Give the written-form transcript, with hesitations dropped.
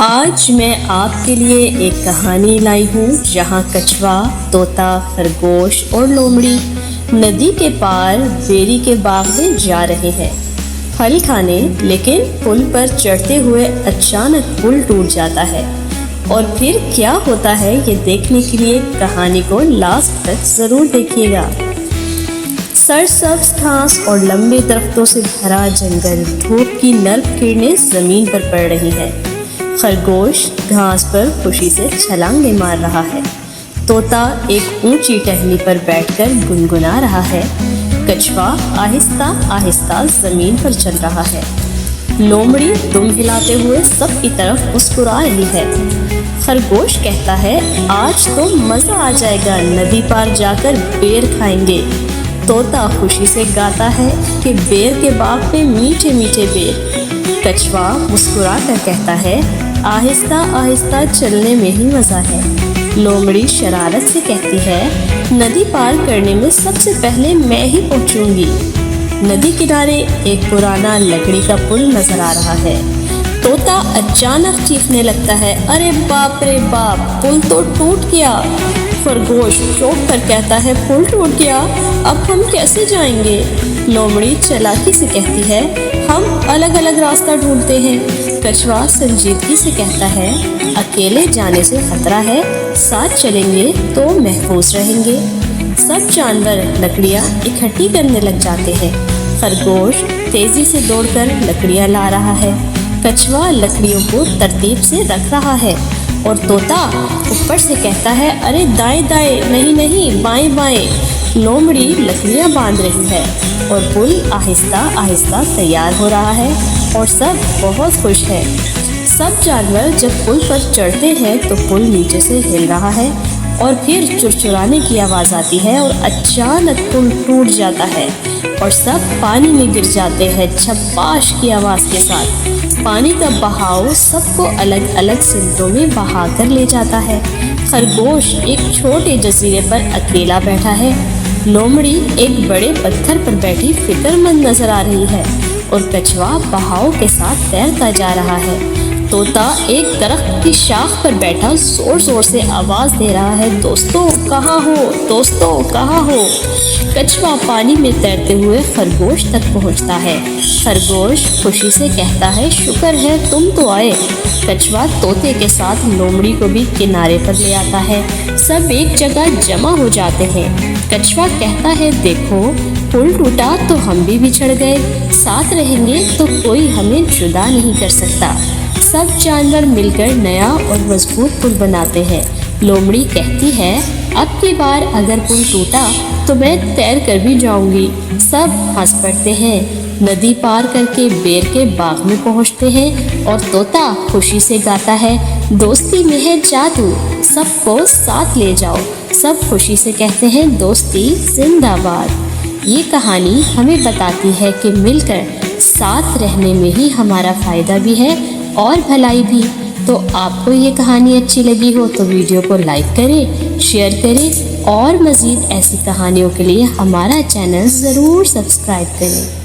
آج میں آپ کے لیے ایک کہانی لائی ہوں جہاں کچھوا، طوطا، خرگوش اور لومڑی ندی کے پار بیری کے باغ میں جا رہے ہیں پھل کھانے، لیکن پل پر چڑھتے ہوئے اچانک پل ٹوٹ جاتا ہے۔ اور پھر کیا ہوتا ہے یہ دیکھنے کے لیے کہانی کو لاسٹ تک ضرور دیکھیے گا۔ سرسبز گھاس اور لمبے درختوں سے بھرا جنگل، دھوپ کی نرم کرنیں زمین پر پڑ رہی ہیں۔ خرگوش گھاس پر خوشی سے چھلانگیں مار رہا ہے، طوطا ایک اونچی ٹہنی پر بیٹھ کر گنگنا رہا ہے، کچھوا آہستہ آہستہ زمین پر چل رہا ہے، لومڑی دم ہلاتے ہوئے سب کی طرف مسکرا رہی ہے۔ خرگوش کہتا ہے آج تو مزہ آ جائے گا، ندی پار جا کر بیر کھائیں گے۔ طوطا خوشی سے گاتا ہے کہ بیر کے باغ پہ میٹھے میٹھے بیر۔ کچھوا مسکرا کر کہتا ہے آہستہ آہستہ چلنے میں ہی مزہ ہے۔ لومڑی شرارت سے کہتی ہے ندی پار کرنے میں سب سے پہلے میں ہی پہنچوں گی۔ ندی کنارے ایک پرانا لکڑی کا پل نظر آ رہا ہے۔ طوطا اچانک چیخنے لگتا ہے ارے باپ رے باپ، پل تو ٹوٹ گیا۔ خرگوش چونک کر کہتا ہے پل ٹوٹ گیا، اب ہم کیسے جائیں گے؟ لومڑی چالاکی سے کہتی ہے ہم الگ الگ راستہ ڈھونڈتے ہیں۔ کچھوا سنجیدگی سے کہتا ہے اکیلے جانے سے خطرہ ہے، ساتھ چلیں گے تو محفوظ رہیں گے۔ سب جانور لکڑیاں اکٹھی کرنے لگ جاتے ہیں۔ خرگوش تیزی سے دوڑ کر لکڑیاں لا رہا ہے، کچھوا لکڑیوں کو ترتیب سے رکھ رہا ہے، اور طوطا اوپر سے کہتا ہے ارے دائیں دائیں، نہیں نہیں بائیں بائیں۔ لومڑی لکڑیاں باندھ رہی ہے اور پل آہستہ آہستہ تیار ہو رہا ہے، اور سب بہت خوش ہیں۔ سب جانور جب پل پر چڑھتے ہیں تو پل نیچے سے ہل رہا ہے، اور پھر چرچرانے کی آواز آتی ہے اور اچانک پل ٹوٹ جاتا ہے اور سب پانی میں گر جاتے ہیں چھپاش کی آواز کے ساتھ۔ پانی کا بہاؤ سب کو الگ الگ سمتوں میں بہا کر لے جاتا ہے۔ خرگوش ایک چھوٹے جزیرے پر اکیلا بیٹھا ہے، لومڑی ایک بڑے پتھر پر بیٹھی فکر مند نظر آ رہی ہے، اور کچھوا بہاؤ کے ساتھ تیرتا جا رہا ہے۔ طوطا ایک درخت کی شاخ پر بیٹھا زور زور سے آواز دے رہا ہے دوستو کہاں ہو، دوستو کہاں ہو۔ کچھوا پانی میں تیرتے ہوئے خرگوش تک پہنچتا ہے۔ خرگوش خوشی سے کہتا ہے شکر ہے تم تو آئے۔ کچھوا طوطے کے ساتھ لومڑی کو بھی کنارے پر لے آتا ہے، سب ایک جگہ جمع ہو جاتے ہیں۔ کچھوا کہتا ہے دیکھو پل ٹوٹا تو ہم بھی بچھڑ گئے، ساتھ رہیں گے تو کوئی ہمیں جدا نہیں کر سکتا۔ سب جانور مل کر نیا اور مضبوط پل بناتے ہیں۔ لومڑی کہتی ہے اب کی بار اگر پل ٹوٹا تو میں تیر کر بھی جاؤں گی۔ سب ہنس پڑتے ہیں، ندی پار کر کے بیر کے باغ میں پہنچتے ہیں، اور طوطا خوشی سے گاتا ہے دوستی میں ہے جادو، سب کو ساتھ لے جاؤ۔ سب خوشی سے کہتے ہیں دوستی زندہ باد۔ یہ کہانی ہمیں بتاتی ہے کہ مل کر ساتھ رہنے میں ہی ہمارا فائدہ بھی ہے اور بھلائی بھی۔ تو آپ کو یہ کہانی اچھی لگی ہو تو ویڈیو کو لائک کریں، شیئر کریں، اور مزید ایسی کہانیوں کے لیے ہمارا چینل ضرور سبسکرائب کریں۔